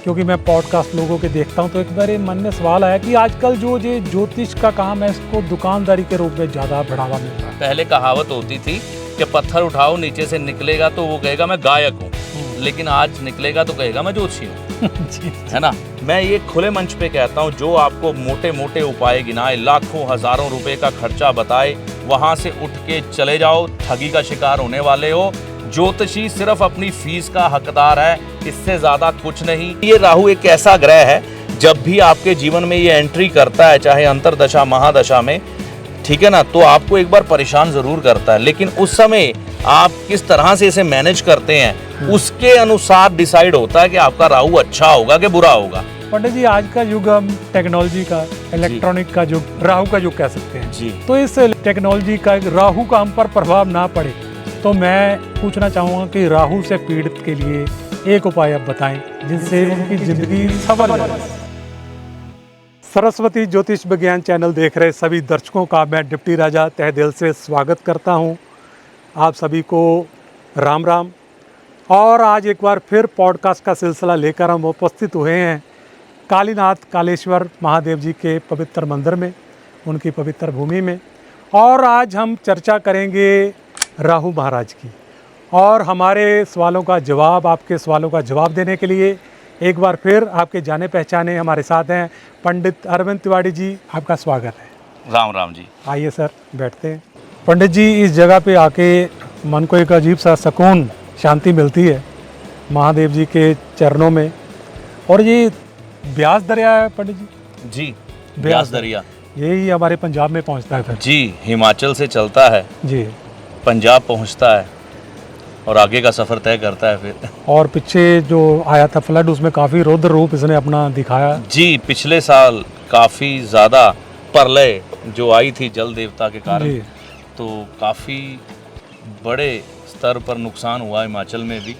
क्योंकि मैं पॉडकास्ट लोगों के देखता हूं, तो एक बार मन में सवाल आया कि आजकल जो ये ज्योतिष का काम है इसको दुकानदारी के रूप में ज़्यादा बढ़ावा मिल रहा है। पहले कहावत होती थी कि पत्थर उठाओ नीचे से निकलेगा तो वो कहेगा मैं गायक हूँ, लेकिन आज निकलेगा तो कहेगा मैं ज्योतिषी हूँ। है ना। मैं ये खुले मंच पे कहता हूँ, जो आपको मोटे मोटे उपाय गिनाए, लाखों हजारों रुपए का खर्चा बताए, वहां से उठ के चले जाओ, ठगी का शिकार होने वाले हो। ज्योतिषी सिर्फ अपनी फीस का हकदार है, इससे ज्यादा कुछ नहीं। ये राहु एक ऐसा ग्रह है, जब भी आपके जीवन में ये एंट्री करता है, चाहे अंतरदशा महादशा में, ठीक है ना, तो आपको एक बार परेशान जरूर करता है, लेकिन उस समय आप किस तरह से इसे मैनेज करते हैं उसके अनुसार डिसाइड होता है कि आपका राहु अच्छा होगा कि बुरा होगा। पंडित जी, आज का युग हम टेक्नोलॉजी का, इलेक्ट्रॉनिक का युग, राहु का युग कह सकते हैं जी। तो इस टेक्नोलॉजी का राहु का हम पर प्रभाव ना पड़े, तो मैं पूछना चाहूँगा कि राहु से पीड़ित के लिए एक उपाय आप बताएं जिससे उनकी जिंदगी सफल हो जाए। सरस्वती ज्योतिष विज्ञान चैनल देख रहे सभी दर्शकों का मैं डिप्टी राजा तहे दिल से स्वागत करता हूं। आप सभी को राम राम। और आज एक बार फिर पॉडकास्ट का सिलसिला लेकर हम उपस्थित हुए हैं कालीनाथ कालेश्वर महादेव जी के पवित्र मंदिर में, उनकी पवित्र भूमि में। और आज हम चर्चा करेंगे राहु महाराज की, और हमारे सवालों का जवाब, आपके सवालों का जवाब देने के लिए एक बार फिर आपके जाने पहचाने हमारे साथ हैं पंडित अरविंद तिवारी जी। आपका स्वागत है। राम राम जी। आइए सर, बैठते हैं। पंडित जी, इस जगह पे आके मन को एक अजीब सा सुकून, शांति मिलती है महादेव जी के चरणों में। और ये ब्यास दरिया है पंडित जी? जी, ब्यास दरिया यही हमारे पंजाब में पहुंचता है फिर? जी, हिमाचल से चलता है जी, पंजाब पहुंचता है और आगे का सफर तय करता है फिर। और पीछे जो आया था फ्लड, उसमें काफ़ी रौद्र रूप इसने अपना दिखाया। जी, पिछले साल काफ़ी ज़्यादा प्रलय जो आई थी जल देवता के कारण, तो काफ़ी बड़े स्तर पर नुकसान हुआ हिमाचल में भी।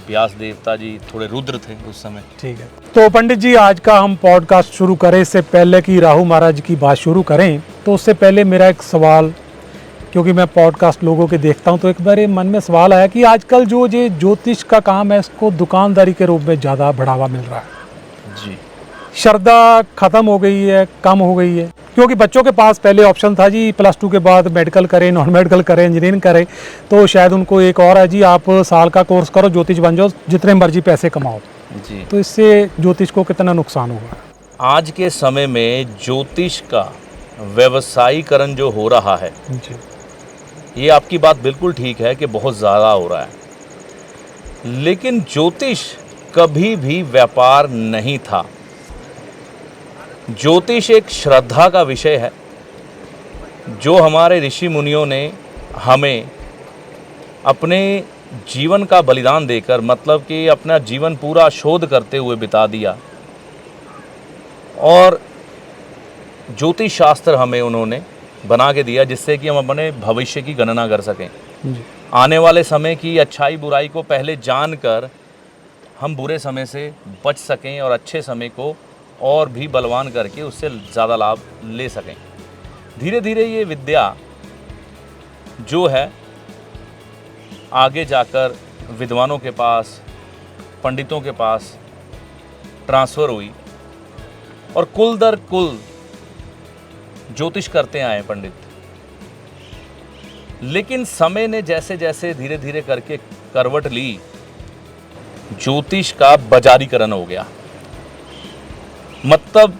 व्यास देवता जी थोड़े रुद्र थे उस समय। ठीक है, तो पंडित जी आज का हम पॉडकास्ट शुरू करें, इससे पहले कि राहु महाराज की बात शुरू करें, तो उससे पहले मेरा एक सवाल, क्योंकि मैं पॉडकास्ट लोगों के देखता हूं, तो एक बार मन में सवाल आया कि आजकल जो ये ज्योतिष का काम है इसको दुकानदारी के रूप में ज़्यादा बढ़ावा मिल रहा है। जी, श्रद्धा खत्म हो गई है, कम हो गई है, क्योंकि बच्चों के पास पहले ऑप्शन था जी +2 के बाद मेडिकल करें, नॉन मेडिकल करें, इंजीनियरिंग करें, तो शायद उनको एक और है जी आप साल का कोर्स करो, ज्योतिष बन जाओ, जितने मर्जी पैसे कमाओ। जी, तो इससे ज्योतिष को कितना नुकसान हुआ? आज के समय में ज्योतिष का व्यवसायीकरण जो हो रहा है जी, ये आपकी बात बिल्कुल ठीक है कि बहुत ज़्यादा हो रहा है, लेकिन ज्योतिष कभी भी व्यापार नहीं था। ज्योतिष एक श्रद्धा का विषय है, जो हमारे ऋषि मुनियों ने हमें अपने जीवन का बलिदान देकर, मतलब कि अपना जीवन पूरा शोध करते हुए बिता दिया, और ज्योतिष शास्त्र हमें उन्होंने बना के दिया, जिससे कि हम अपने भविष्य की गणना कर सकें। आने वाले समय की अच्छाई बुराई को पहले जानकर हम बुरे समय से बच सकें और अच्छे समय को और भी बलवान करके उससे ज़्यादा लाभ ले सकें। धीरे धीरे ये विद्या जो है आगे जाकर विद्वानों के पास, पंडितों के पास ट्रांसफ़र हुई, और कुल दर कुल ज्योतिष करते आए पंडित। लेकिन समय ने जैसे जैसे धीरे धीरे करके करवट ली, ज्योतिष का बाजारीकरण हो गया। मतलब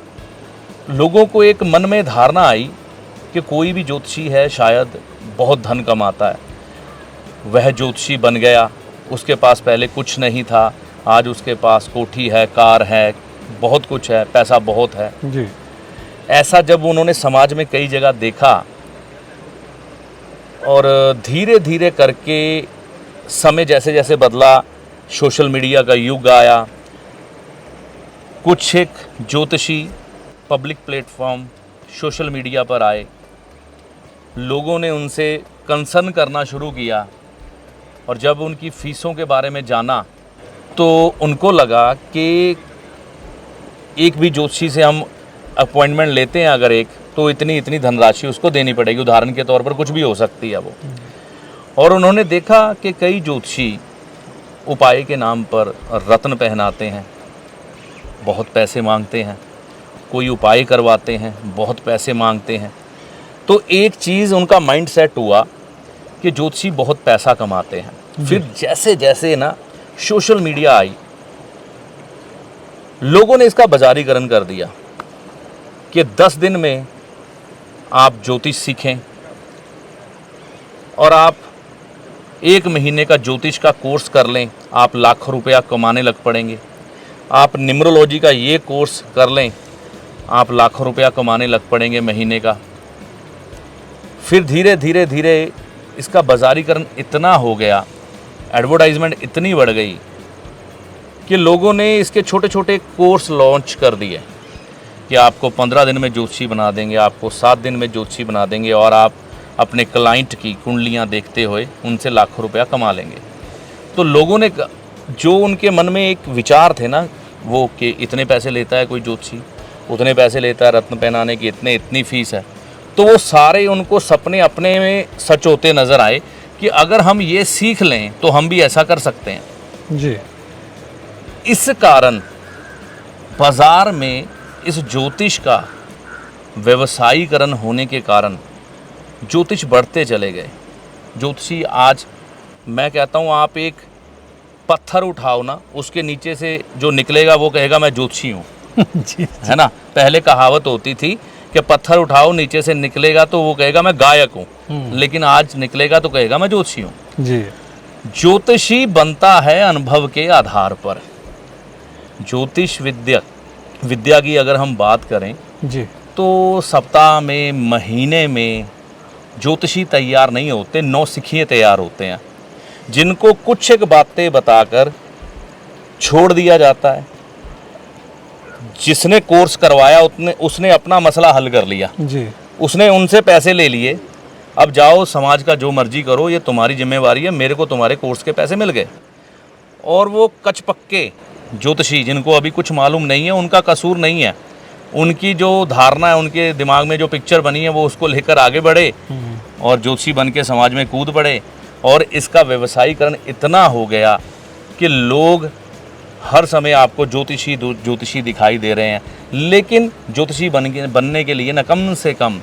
लोगों को एक मन में धारणा आई कि कोई भी ज्योतिषी है शायद बहुत धन कमाता है। वह ज्योतिषी बन गया, उसके पास पहले कुछ नहीं था, आज उसके पास कोठी है, कार है, बहुत कुछ है, पैसा बहुत है जी। ऐसा जब उन्होंने समाज में कई जगह देखा, और धीरे धीरे करके समय जैसे जैसे बदला, सोशल मीडिया का युग आया, कुछ एक ज्योतिषी पब्लिक प्लेटफॉर्म सोशल मीडिया पर आए, लोगों ने उनसे कंसर्न करना शुरू किया, और जब उनकी फ़ीसों के बारे में जाना तो उनको लगा कि एक भी ज्योतिषी से हम अपॉइंटमेंट लेते हैं अगर एक, तो इतनी इतनी धनराशि उसको देनी पड़ेगी, उदाहरण के तौर पर कुछ भी हो सकती है वो। और उन्होंने देखा कि कई ज्योतिषी उपाय के नाम पर रत्न पहनाते हैं, बहुत पैसे मांगते हैं, कोई उपाय करवाते हैं, बहुत पैसे मांगते हैं। तो एक चीज़ उनका माइंड सेट हुआ कि ज्योतिषी बहुत पैसा कमाते हैं। फिर जैसे जैसे ना सोशल मीडिया आई, लोगों ने इसका बाजारीकरण कर दिया कि 10 दिन में आप ज्योतिष सीखें और आप 1 महीने का ज्योतिष का कोर्स कर लें, आप लाखों रुपया कमाने लग पड़ेंगे। आप न्यूमरोलॉजी का ये कोर्स कर लें, आप लाखों रुपया कमाने लग पड़ेंगे महीने का। फिर धीरे धीरे धीरे इसका बाजारीकरण इतना हो गया, एडवर्टाइजमेंट इतनी बढ़ गई कि लोगों ने इसके छोटे छोटे कोर्स लॉन्च कर दिए कि आपको 15 दिन में ज्योतिषी बना देंगे, आपको 7 दिन में ज्योतिषी बना देंगे और आप अपने क्लाइंट की कुंडलियां देखते हुए उनसे लाखों रुपया कमा लेंगे। तो लोगों ने जो उनके मन में एक विचार थे ना वो कि इतने पैसे लेता है कोई ज्योतिषी, उतने पैसे लेता है रत्न पहनाने की, इतनी फीस है, तो वो सारे उनको सपने अपने में सच होते नज़र आए कि अगर हम ये सीख लें तो हम भी ऐसा कर सकते हैं जी। इस कारण बाज़ार में इस ज्योतिष का व्यवसायीकरण होने के कारण ज्योतिष बढ़ते चले गए। ज्योतिषी आज मैं कहता हूँ आप एक पत्थर उठाओ ना, उसके नीचे से जो निकलेगा वो कहेगा मैं ज्योतिषी हूँ। जी। है ना, पहले कहावत होती थी कि पत्थर उठाओ नीचे से निकलेगा तो वो कहेगा मैं गायक हूँ, लेकिन आज निकलेगा तो कहेगा मैं ज्योतिषी हूँ। जी। ज्योतिषी बनता है अनुभव के आधार पर। ज्योतिष विद्या की अगर हम बात करें जी। तो सप्ताह में, महीने में ज्योतिषी तैयार नहीं होते, नौसिखिए तैयार होते हैं जिनको कुछ एक बातें बताकर छोड़ दिया जाता है। जिसने कोर्स करवाया उसने अपना मसला हल कर लिया जी। उसने उनसे पैसे ले लिए, अब जाओ समाज का जो मर्जी करो, ये तुम्हारी जिम्मेवारी है, मेरे को तुम्हारे कोर्स के पैसे मिल गए। और वो कच पक्के ज्योतिषी जिनको अभी कुछ मालूम नहीं है, उनका कसूर नहीं है, उनकी जो धारणा है, उनके दिमाग में जो पिक्चर बनी है वो उसको लेकर आगे बढ़े और ज्योतिषी बन के समाज में कूद पड़े। और इसका व्यवसायीकरण इतना हो गया कि लोग हर समय आपको ज्योतिषी दिखाई दे रहे हैं, लेकिन ज्योतिषी बनने के लिए ना कम से कम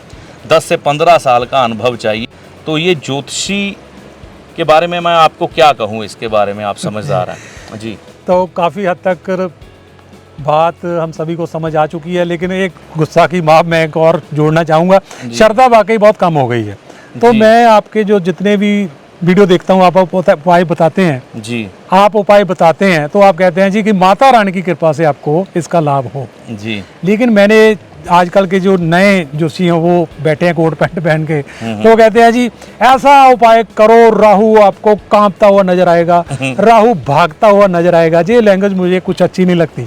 10 से 15 साल का अनुभव चाहिए। तो ये ज्योतिषी के बारे में मैं आपको क्या कहूँ, इसके बारे में आप समझदार हैं जी। तो काफ़ी हद तक बात हम सभी को समझ आ चुकी है, लेकिन एक गुस्सा की माप मैं एक और जोड़ना चाहूँगा। श्रद्धा वाकई बहुत कम हो गई है। तो मैं आपके जो जितने भी वीडियो देखता हूँ, आप उपाय बताते हैं जी, आप उपाय बताते हैं तो आप कहते हैं जी कि माता रानी की कृपा से आपको इसका लाभ हो जी। लेकिन मैंने आजकल के जो नए जोशी हैं वो बैठे हैं कोट पैंट पहन के, तो कहते हैं जी ऐसा उपाय करो, राहु आपको कांपता हुआ नजर आएगा, राहु भागता हुआ नजर आएगा। ये लैंग्वेज मुझे कुछ अच्छी नहीं लगती।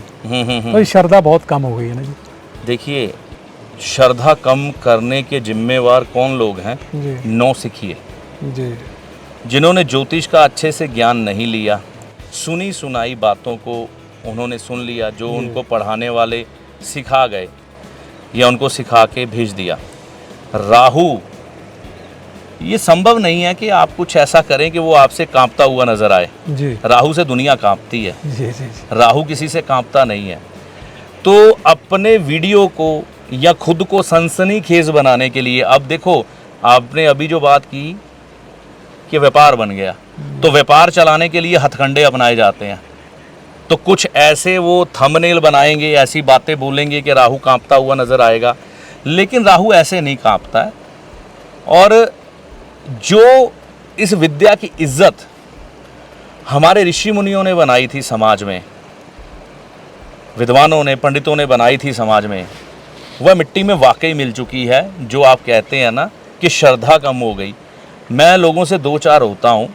तो श्रद्धा बहुत कम हो गई है ना जी। देखिए, श्रद्धा कम करने के जिम्मेवार कौन लोग हैं? नौसिखिए जी, जिन्होंने ज्योतिष का अच्छे से ज्ञान नहीं लिया, सुनी सुनाई बातों को उन्होंने सुन लिया, जो उनको पढ़ाने वाले सिखा गए या उनको सिखा के भेज दिया। राहु, ये संभव नहीं है कि आप कुछ ऐसा करें कि वो आपसे कांपता हुआ नजर आए जी। राहु से दुनिया कांपती है जी, जी। राहु किसी से कांपता नहीं है। तो अपने वीडियो को या खुद को सनसनीखेज बनाने के लिए, अब देखो आपने अभी जो बात की कि व्यापार बन गया, तो व्यापार चलाने के लिए हथकंडे अपनाए जाते हैं। तो कुछ ऐसे वो थंबनेल बनाएंगे, ऐसी बातें बोलेंगे कि राहु कांपता हुआ नजर आएगा, लेकिन राहु ऐसे नहीं कांपता है। और जो इस विद्या की इज्जत हमारे ऋषि मुनियों ने बनाई थी समाज में, विद्वानों ने, पंडितों ने बनाई थी समाज में, वह मिट्टी में वाकई मिल चुकी है। जो आप कहते हैं ना कि श्रद्धा कम हो गई, मैं लोगों से 2-4 होता हूँ,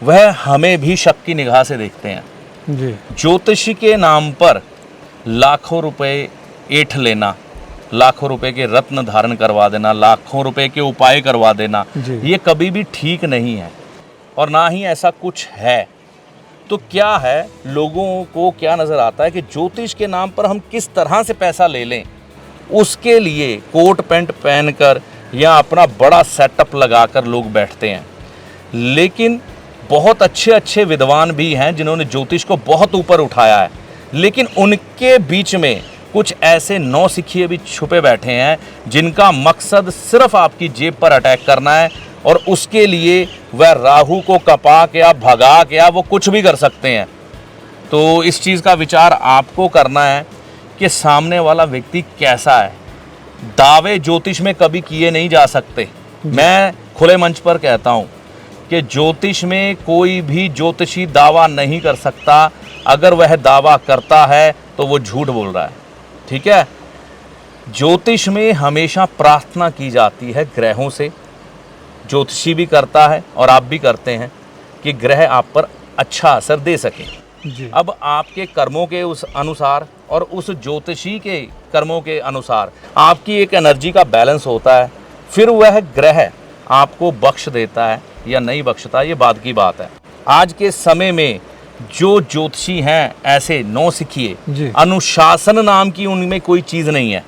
वह हमें भी शक की निगाह से देखते हैं जी। ज्योतिषी के नाम पर लाखों रुपए ऐंठ लेना, लाखों रुपए के रत्न धारण करवा देना, लाखों रुपए के उपाय करवा देना, ये कभी भी ठीक नहीं है और ना ही ऐसा कुछ है। तो क्या है, लोगों को क्या नज़र आता है कि ज्योतिष के नाम पर हम किस तरह से पैसा ले लें, उसके लिए कोट पैंट पहनकर या अपना बड़ा सेटअप लगाकर लोग बैठते हैं। लेकिन बहुत अच्छे अच्छे विद्वान भी हैं जिन्होंने ज्योतिष को बहुत ऊपर उठाया है, लेकिन उनके बीच में कुछ ऐसे नौसिखिए भी छुपे बैठे हैं जिनका मकसद सिर्फ आपकी जेब पर अटैक करना है, और उसके लिए वह राहु को कपा के या भगा के या वो कुछ भी कर सकते हैं। तो इस चीज़ का विचार आपको करना है कि सामने वाला व्यक्ति कैसा है। दावे ज्योतिष में कभी किए नहीं जा सकते। मैं खुले मंच पर कहता हूँ कि ज्योतिष में कोई भी ज्योतिषी दावा नहीं कर सकता। अगर वह दावा करता है तो वो झूठ बोल रहा है, ठीक है। ज्योतिष में हमेशा प्रार्थना की जाती है ग्रहों से। ज्योतिषी भी करता है और आप भी करते हैं कि ग्रह आप पर अच्छा असर दे सके। जी। अब आपके कर्मों के उस अनुसार और उस ज्योतिषी के कर्मों के अनुसार आपकी एक एनर्जी का बैलेंस होता है। फिर वह ग्रह आपको बख्श देता है या नहीं बख्शता, ये बात की बात है। आज के समय में जो ज्योतिषी हैं ऐसे नौसिखिए, जी। अनुशासन नाम की उनमें कोई चीज़ नहीं है।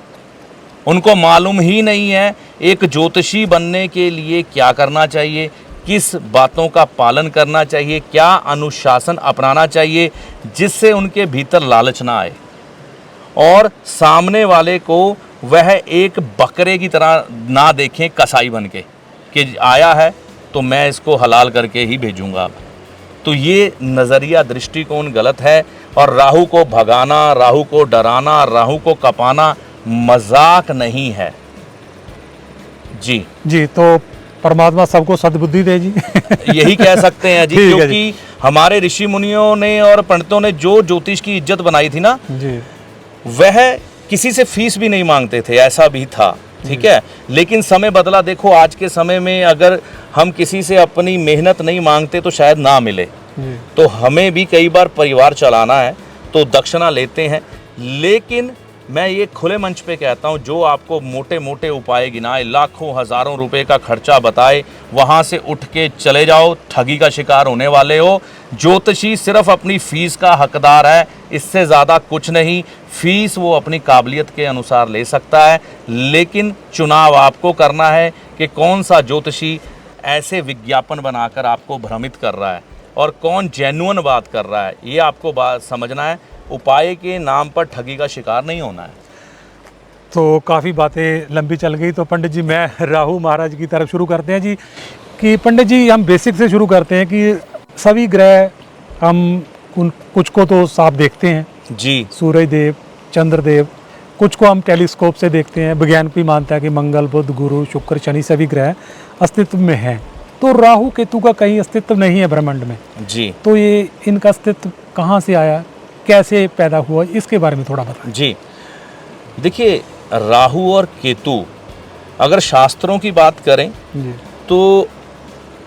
उनको मालूम ही नहीं है एक ज्योतिषी बनने के लिए क्या करना चाहिए, किस बातों का पालन करना चाहिए, क्या अनुशासन अपनाना चाहिए जिससे उनके भीतर लालच ना आए और सामने वाले को वह एक बकरे की तरह ना देखें कसाई बन के कि आया है तो मैं इसको हलाल करके ही भेजूंगा। तो ये नज़रिया दृष्टिकोण गलत है। और राहु को भगाना, राहु को डराना, राहु को कपाना मजाक नहीं है। जी जी, तो परमात्मा सबको सद्बुद्धि दे जी। यही कह सकते हैं जी, ठीक है क्योंकि हमारे ऋषि मुनियों ने और पंडितों ने जो ज्योतिष की इज्जत बनाई थी ना, जी। वह किसी से फीस भी नहीं मांगते थे, ऐसा भी था, ठीक है। लेकिन समय बदला। देखो आज के समय में अगर हम किसी से अपनी मेहनत नहीं मांगते तो शायद ना मिले। जी। तो हमें भी कई बार परिवार चलाना है तो दक्षिणा लेते हैं। लेकिन मैं ये खुले मंच पे कहता हूँ, जो आपको मोटे मोटे उपाय गिनाए, लाखों हज़ारों रुपए का खर्चा बताए, वहाँ से उठ के चले जाओ, ठगी का शिकार होने वाले हो। ज्योतिषी सिर्फ अपनी फीस का हकदार है, इससे ज़्यादा कुछ नहीं। फीस वो अपनी काबिलियत के अनुसार ले सकता है, लेकिन चुनाव आपको करना है कि कौन सा ज्योतिषी ऐसे विज्ञापन बनाकर आपको भ्रमित कर रहा है और कौन जेन्युइन बात कर रहा है। ये आपको बात समझना है। उपाय के नाम पर ठगी का शिकार नहीं होना है। तो काफ़ी बातें लंबी चल गई, तो पंडित जी मैं राहु महाराज की तरफ शुरू करते हैं जी। कि पंडित जी हम बेसिक से शुरू करते हैं कि सभी ग्रह हम उन कुछ को तो साफ देखते हैं जी। सूरज देव, चंद्र देव, कुछ को हम टेलीस्कोप से देखते हैं। विज्ञान भी मानता है कि मंगल, बुध, गुरु, शुक्र, शनि सभी ग्रह अस्तित्व में हैं। तो राहु केतु का कहीं अस्तित्व नहीं है ब्रह्मांड में जी। तो ये इनका अस्तित्व कहाँ से आया, कैसे पैदा हुआ, इसके बारे में थोड़ा बताएं। जी देखिए, राहु और केतु अगर शास्त्रों की बात करें जी। तो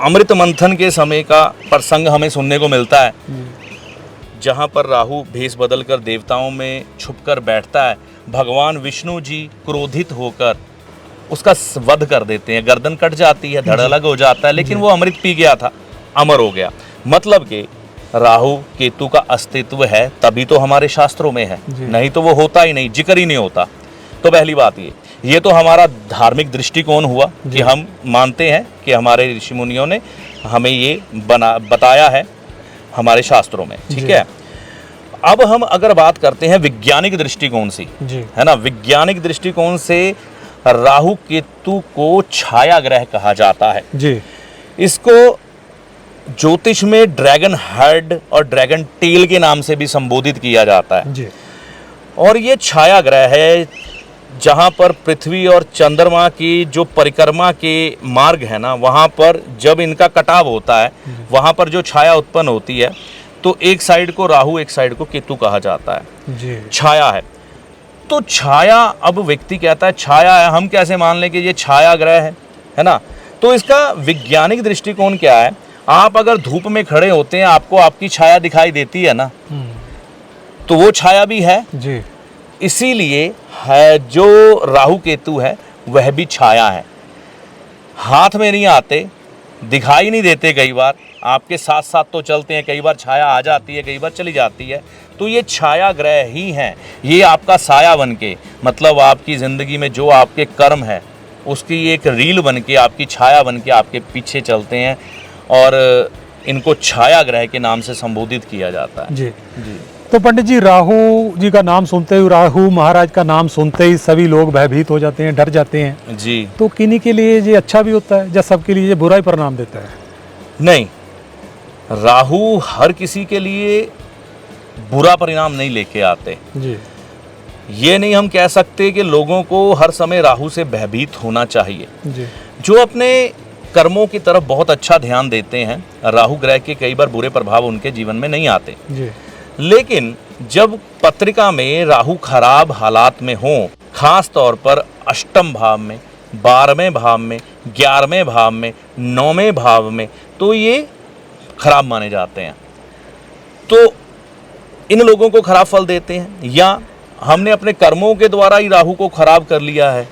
अमृत मंथन के समय का प्रसंग हमें सुनने को मिलता है, जहाँ पर राहु भेष बदलकर देवताओं में छुपकर बैठता है। भगवान विष्णु जी क्रोधित होकर उसका वध कर देते हैं, गर्दन कट जाती है, धड़ अलग हो जाता है, लेकिन वो अमृत पी गया था, अमर हो गया। मतलब कि राहु केतु का अस्तित्व है तभी तो हमारे शास्त्रों में है, नहीं तो वो होता ही नहीं, जिक्र ही नहीं होता। तो पहली बात ये तो हमारा धार्मिक दृष्टिकोण हुआ कि हम मानते हैं कि हमारे ऋषि मुनियों ने हमें ये बताया है हमारे शास्त्रों में, ठीक है। अब हम अगर बात करते हैं वैज्ञानिक दृष्टिकोण से, है ना, वैज्ञानिक दृष्टिकोण से राहु केतु को छाया ग्रह कहा जाता है जी। इसको ज्योतिष में ड्रैगन हेड और ड्रैगन टेल के नाम से भी संबोधित किया जाता है जी। और ये छाया ग्रह है जहाँ पर पृथ्वी और चंद्रमा की जो परिक्रमा के मार्ग है ना, वहाँ पर जब इनका कटाव होता है, वहाँ पर जो छाया उत्पन्न होती है, तो एक साइड को राहु एक साइड को केतु कहा जाता है जी। छाया है। तो छाया, अब व्यक्ति कहता है छाया है, हम कैसे मान लें कि ये छाया ग्रह है ना। तो इसका वैज्ञानिक दृष्टिकोण क्या है, आप अगर धूप में खड़े होते हैं, आपको आपकी छाया दिखाई देती है ना, तो वो छाया भी है जी। इसीलिए है जो राहु केतु है वह भी छाया है, हाथ में नहीं आते, दिखाई नहीं देते, कई बार आपके साथ साथ तो चलते हैं, कई बार छाया आ जाती है, कई बार चली जाती है। तो ये छाया ग्रह ही हैं, ये आपका साया बन के, मतलब आपकी ज़िंदगी में जो आपके कर्म है उसकी एक रील बन के, आपकी छाया बन के आपके पीछे चलते हैं और इनको छाया ग्रह के नाम से संबोधित किया जाता है। जी। जी तो पंडित जी, राहु जी का नाम सुनते ही, राहु महाराज का नाम सुनते ही सभी लोग भयभीत हो जाते हैं, डर जाते हैं। जी। तो किन्हीं के लिए ये अच्छा भी होता है या सबके लिए ये बुरा ही परिणाम देता है? नहीं, राहु हर किसी के लिए बुरा परिणाम नहीं लेके आते। जी। ये नहीं हम कह सकते कि लोगों को हर समय राहु से भयभीत होना चाहिए। जी। जो अपने कर्मों की तरफ बहुत अच्छा ध्यान देते हैं, राहु ग्रह के कई बार बुरे प्रभाव उनके जीवन में नहीं आते। जी। लेकिन जब पत्रिका में राहु खराब हालात में हो, खास तौर पर अष्टम भाव में, 12वें भाव में, 11वें भाव में, 9वें भाव में, तो ये खराब माने जाते हैं। तो इन लोगों को खराब फल देते हैं, या हमने अपने कर्मों के द्वारा ही राहु को खराब कर लिया है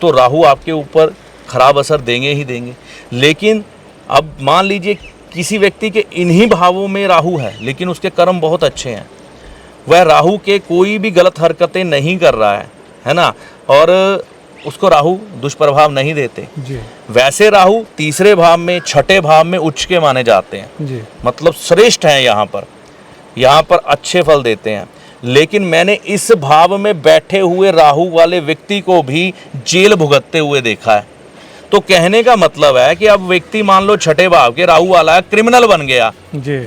तो राहु आपके ऊपर खराब असर देंगे ही देंगे। लेकिन अब मान लीजिए किसी व्यक्ति के इन्हीं भावों में राहु है लेकिन उसके कर्म बहुत अच्छे हैं, वह राहु के कोई भी गलत हरकतें नहीं कर रहा है ना, और उसको राहु दुष्प्रभाव नहीं देते। जी। वैसे राहु तीसरे भाव में, छठे भाव में उच्च के माने जाते हैं। जी। मतलब श्रेष्ठ हैं, यहाँ पर अच्छे फल देते हैं। लेकिन मैंने इस भाव में बैठे हुए राहु वाले व्यक्ति को भी जेल भुगतते हुए देखा है। तो कहने का मतलब है कि अब व्यक्ति मान लो छठे भाव के राहु वाला है, क्रिमिनल बन गया, जी।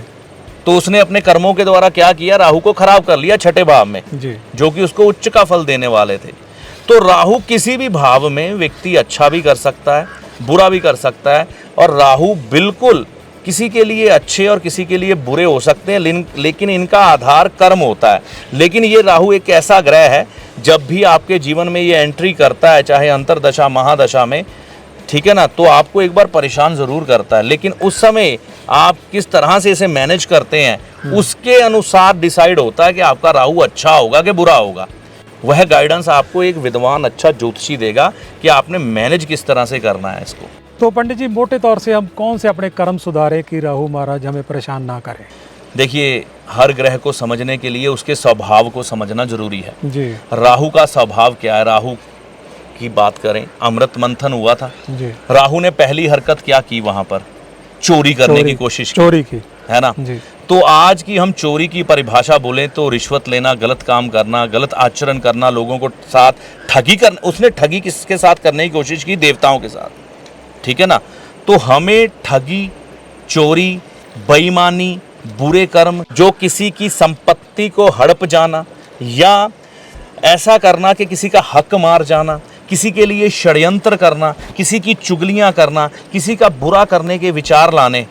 तो उसने अपने कर्मों के द्वारा क्या किया, राहु को खराब कर लिया छठे भाव में, जी। जो कि उसको उच्च का फल देने वाले थे। तो राहु किसी भी भाव में व्यक्ति अच्छा भी कर सकता है, बुरा भी कर सकता है, और राहु बिल्कुल किसी के लिए अच्छे और किसी के लिए बुरे हो सकते हैं, लेकिन इनका आधार कर्म होता है। लेकिन ये राहु एक ऐसा ग्रह है, जब भी आपके जीवन में ये एंट्री करता है, चाहे अंतरदशा महादशा में, ठीक है ना, तो आपको एक बार परेशान ज़रूर करता है। लेकिन उस समय आप किस तरह से इसे मैनेज करते हैं उसके अनुसार डिसाइड होता है कि आपका राहु अच्छा होगा कि बुरा होगा। वह गाइडेंस आपको एक विद्वान अच्छा ज्योतिषी देगा कि आपने मैनेज किस तरह से करना है इसको। तो पंडित जी, मोटे तौर से हम कौन से अपने कर्म सुधारें कि राहु महाराज हमें परेशान ना करें? देखिए, हर ग्रह को समझने के लिए उसके स्वभाव को समझना जरूरी है। जी। राहु का स्वभाव क्या है? राहु की बात करें, अमृत मंथन हुआ था, जी। राहु ने पहली हरकत क्या की? वहां पर चोरी करने की कोशिश की, चोरी की, है ना। जी। तो आज की हम चोरी की परिभाषा बोलें तो रिश्वत लेना, गलत काम करना, गलत आचरण करना, लोगों को साथ ठगी करना। उसने ठगी किसके साथ करने की कोशिश की? देवताओं के साथ, ठीक है ना। तो हमें ठगी, चोरी, बेईमानी, बुरे कर्म, जो किसी की संपत्ति को हड़प जाना या ऐसा करना कि किसी का हक मार जाना, किसी के लिए षड्यंत्र करना, किसी की चुगलियां करना, किसी का बुरा करने के विचार लाने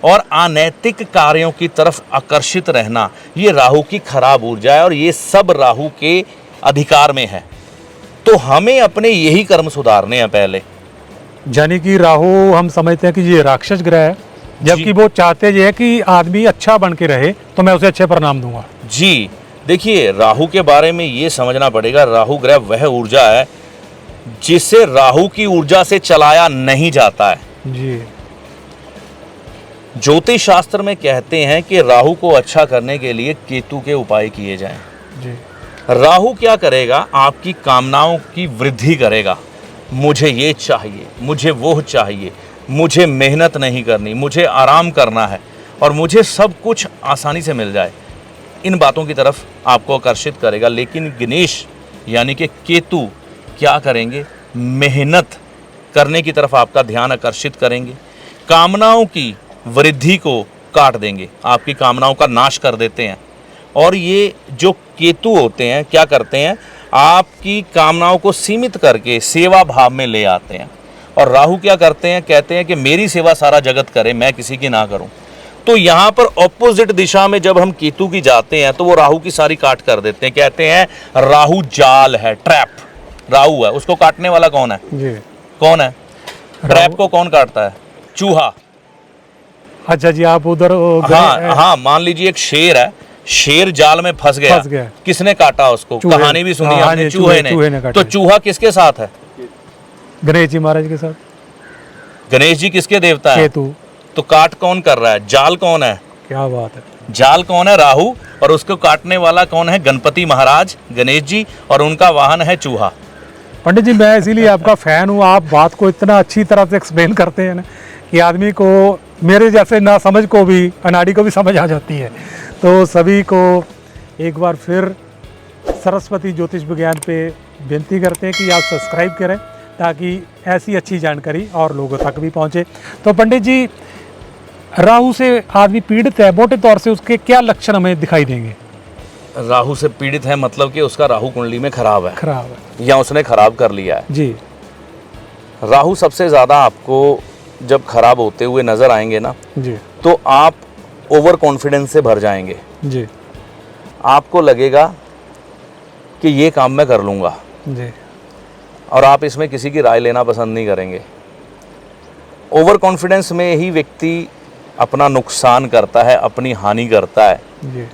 और अनैतिक कार्यों की तरफ आकर्षित रहना, ये राहु की खराब ऊर्जा है और ये सब राहु के अधिकार में है। तो हमें अपने यही कर्म सुधारने हैं पहले। यानी कि राहु हम समझते हैं कि ये राक्षस ग्रह है, जबकि वो चाहते ये है कि आदमी अच्छा बन के रहे तो मैं उसे अच्छे परिणाम दूंगा। जी, देखिए, राहु के बारे में ये समझना पड़ेगा, राहु ग्रह वह ऊर्जा है जिसे राहु की ऊर्जा से चलाया नहीं जाता है। जी। ज्योतिष शास्त्र में कहते हैं कि राहु को अच्छा करने के लिए केतु के उपाय किए जाएं। जी। राहु क्या करेगा? आपकी कामनाओं की वृद्धि करेगा। मुझे ये चाहिए, मुझे वो चाहिए, मुझे मेहनत नहीं करनी, मुझे आराम करना है और मुझे सब कुछ आसानी से मिल जाए, इन बातों की तरफ आपको आकर्षित करेगा। लेकिन गणेश यानी कि केतु क्या करेंगे? मेहनत करने की तरफ आपका ध्यान आकर्षित करेंगे, कामनाओं की वृद्धि को काट देंगे, आपकी कामनाओं का नाश कर देते हैं। और ये जो केतु होते हैं क्या करते हैं? आपकी कामनाओं को सीमित करके सेवा भाव में ले आते हैं। और राहु क्या करते हैं? कहते हैं कि मेरी सेवा सारा जगत करे, मैं किसी की ना करूं। तो यहाँ पर ऑपोजिट दिशा में जब हम केतु की जाते हैं तो वो राहु की सारी काट कर देते हैं। कहते हैं राहु जाल है, ट्रैप। राहु है, उसको काटने वाला कौन है? जी। कौन है? ट्रैप को कौन काटता है? चूहा। अच्छा जी, आप उधर हाँ हाँ, मान लीजिए एक शेर है, शेर जाल में फंस गया, किसने काटा उसको? कहानी भी सुनी आपने, चूहे ने। तो चूहा किसके साथ है? गणेश जी महाराज के साथ। गणेश जी किसके देवता है? केतु। तो काट कौन कर रहा है? जाल कौन है? क्या बात है। जाल कौन है? राहु। और उसको काटने वाला कौन है? गणपति महाराज, गणेश जी, और उनका वाहन है चूहा। पंडित जी, मैं इसीलिए आपका फैन हूँ, आप बात को इतना अच्छी तरह से एक्सप्लेन करते हैं ना कि आदमी को मेरे जैसे ना समझ को भी, अनाड़ी को भी समझ आ जाती है। तो सभी को एक बार फिर सरस्वती ज्योतिष विज्ञान पे विनती करते हैं कि आप सब्सक्राइब करें ताकि ऐसी अच्छी जानकारी और लोगों तक भी पहुंचे। तो पंडित जी, राहु से आदमी पीड़ित है, मोटे तौर से उसके क्या लक्षण हमें दिखाई देंगे? राहु से पीड़ित है मतलब कि उसका राहु कुंडली में खराब है, खराब या उसने खराब कर लिया है जी। राहु सबसे ज़्यादा आपको जब खराब होते हुए नज़र आएंगे ना जी तो आप ओवर कॉन्फिडेंस से भर जाएंगे। जी आपको लगेगा कि ये काम मैं कर लूँगा जी और आप इसमें किसी की राय लेना पसंद नहीं करेंगे। ओवर कॉन्फिडेंस में ही व्यक्ति अपना नुकसान करता है, अपनी हानि करता है। जी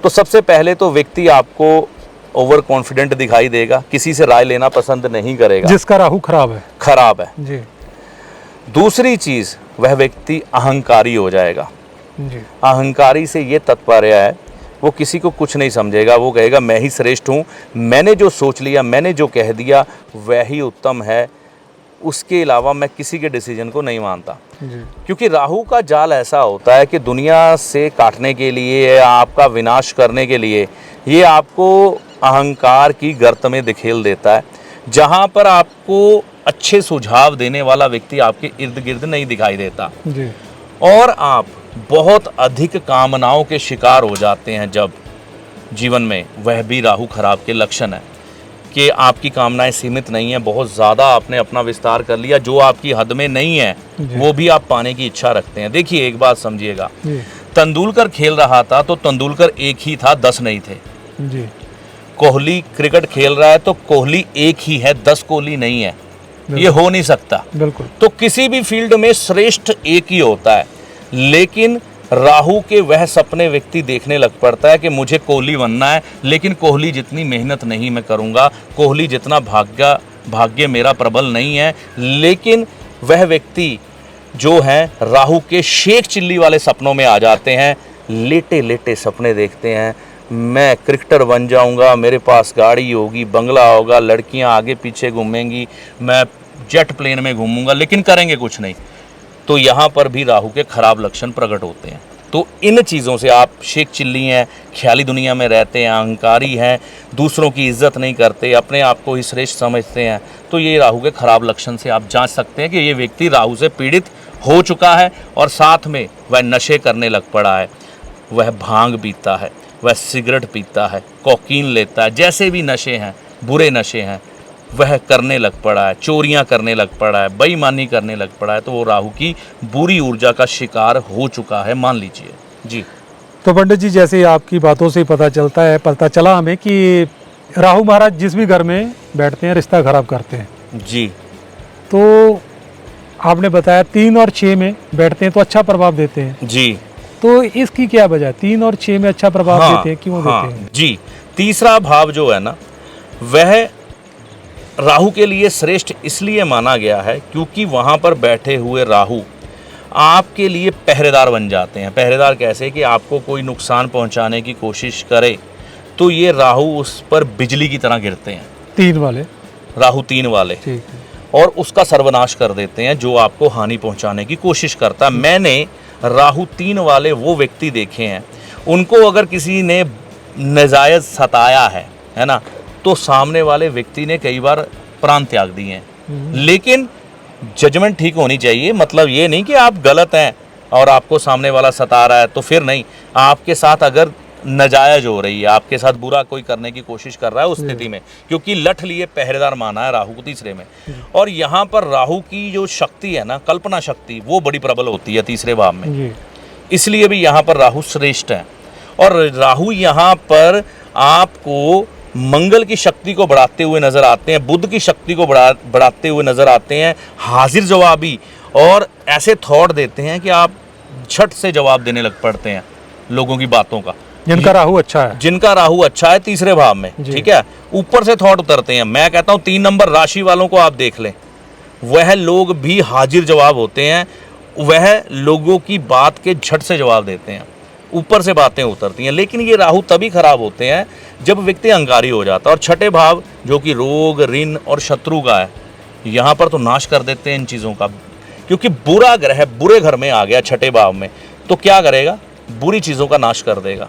तो सबसे पहले तो व्यक्ति आपको ओवर कॉन्फिडेंट दिखाई देगा, किसी से राय लेना पसंद नहीं करेगा, जिसका राहु खराब है जी। जी दूसरी चीज़, वह व्यक्ति अहंकारी हो जाएगा। जी अहंकारी से ये तात्पर्य है वो किसी को कुछ नहीं समझेगा, वो कहेगा मैं ही श्रेष्ठ हूँ, मैंने जो सोच लिया, मैंने जो कह दिया वह ही उत्तम है, उसके अलावा मैं किसी के डिसीजन को नहीं मानता। जी क्योंकि राहु का जाल ऐसा होता है कि दुनिया से काटने के लिए, आपका विनाश करने के लिए, ये आपको अहंकार की गर्त में धकेल देता है, जहाँ पर आपको अच्छे सुझाव देने वाला व्यक्ति आपके इर्द गिर्द नहीं दिखाई देता जी और आप बहुत अधिक कामनाओं के शिकार हो जाते हैं जब जीवन में। वह भी राहु खराब के लक्षण है कि आपकी कामनाएं सीमित नहीं है, बहुत ज़्यादा आपने अपना विस्तार कर लिया, जो आपकी हद में नहीं है वो भी आप पाने की इच्छा रखते हैं। देखिए एक बात समझिएगा, जी तेंदुलकर खेल रहा था तो तेंदुलकर एक ही था, 10 नहीं थे। जी कोहली क्रिकेट खेल रहा है तो कोहली एक ही है, 10 कोहली नहीं है, ये हो नहीं सकता। बिल्कुल। तो किसी भी फील्ड में श्रेष्ठ एक ही होता है, लेकिन राहु के वह सपने व्यक्ति देखने लग पड़ता है कि मुझे कोहली बनना है, लेकिन कोहली जितनी मेहनत नहीं मैं करूंगा, कोहली जितना भाग्य मेरा प्रबल नहीं है। लेकिन वह व्यक्ति जो है राहु के शेख चिल्ली वाले सपनों में आ जाते हैं, लेटे लेटे सपने देखते हैं, मैं क्रिकेटर बन जाऊंगा, मेरे पास गाड़ी होगी, बंगला होगा, लड़कियां आगे पीछे घूमेंगी, मैं जेट प्लेन में घूमूंगा, लेकिन करेंगे कुछ नहीं। तो यहाँ पर भी राहु के खराब लक्षण प्रकट होते हैं। तो इन चीज़ों से आप शेख चिल्ली हैं, ख्याली दुनिया में रहते हैं, अहंकारी हैं, दूसरों की इज्जत नहीं करते, अपने आप को ही श्रेष्ठ समझते हैं, तो ये राहु के खराब लक्षण से आप जांच सकते हैं कि ये व्यक्ति राहु से पीड़ित हो चुका है और साथ में वह नशे करने लग पड़ा है, वह भांग पीता है, वह सिगरेट पीता है, कोकीन लेता है, जैसे भी नशे हैं, बुरे नशे हैं, वह करने लग पड़ा है, चोरियां करने लग पड़ा है, बेईमानी करने लग पड़ा है, तो वो राहु की बुरी ऊर्जा का शिकार हो चुका है, मान लीजिए जी। तो पंडित जी, जैसे आपकी बातों से पता चला हमें कि राहु महाराज जिस भी घर में बैठते हैं रिश्ता खराब करते हैं जी। तो आपने बताया 3 और 6 में बैठते हैं तो अच्छा प्रभाव देते हैं जी। तो इसकी क्या वजह है, 3 और 6 में अच्छा प्रभाव देते हैं, क्यों देते हैं? जी, तीसरा भाव जो है ना, वह राहु के लिए श्रेष्ठ इसलिए माना गया है क्योंकि वहाँ पर बैठे हुए राहु आपके लिए पहरेदार बन जाते हैं। पहरेदार कैसे कि आपको कोई नुकसान पहुँचाने की कोशिश करे तो ये राहु उस पर बिजली की तरह गिरते हैं। 3 वाले, राहु 3 वाले, ठीक है, और उसका सर्वनाश कर देते हैं जो आपको हानि पहुँचाने की कोशिश करता है। मैंने राहु 3 वाले वो व्यक्ति देखे हैं, उनको अगर किसी ने नाजायज सताया है ना, तो सामने वाले व्यक्ति ने कई बार प्राण त्याग दिए हैं। लेकिन जजमेंट ठीक होनी चाहिए, मतलब ये नहीं कि आप गलत हैं और आपको सामने वाला सता रहा है तो फिर नहीं, आपके साथ अगर नाजायज हो रही है, आपके साथ बुरा कोई करने की कोशिश कर रहा है उस स्थिति में, क्योंकि लठ लिए पहरेदार माना है राहु को तीसरे में। और यहाँ पर राहु की जो शक्ति है ना, कल्पना शक्ति, वो बड़ी प्रबल होती है तीसरे भाव में, इसलिए भी यहाँ पर राहु श्रेष्ठ है। और राहु यहाँ पर आपको मंगल की शक्ति को बढ़ाते हुए नजर आते हैं, बुध की शक्ति को बढ़ाते हुए नजर आते हैं, हाजिर जवाबी, और ऐसे थॉट देते हैं कि आप झट से जवाब देने लग पड़ते हैं लोगों की बातों का। जिनका राहु अच्छा है, जिनका राहु अच्छा है तीसरे भाव में, ठीक है, ऊपर से थॉट उतरते हैं। मैं कहता हूँ 3 नंबर राशि वालों को आप देख लें, वह लोग भी हाजिर जवाब होते हैं, वह लोगों की बात के झट से जवाब देते हैं, ऊपर से बातें उतरती हैं। लेकिन ये राहु तभी खराब होते हैं जब व्यक्ति अहंकारी हो जाता है। और छठे भाव जो कि रोग, ऋण और शत्रु का है, यहाँ पर तो नाश कर देते हैं इन चीज़ों का। क्योंकि बुरा ग्रह बुरे घर में आ गया छठे भाव में तो क्या करेगा, बुरी चीजों का नाश कर देगा।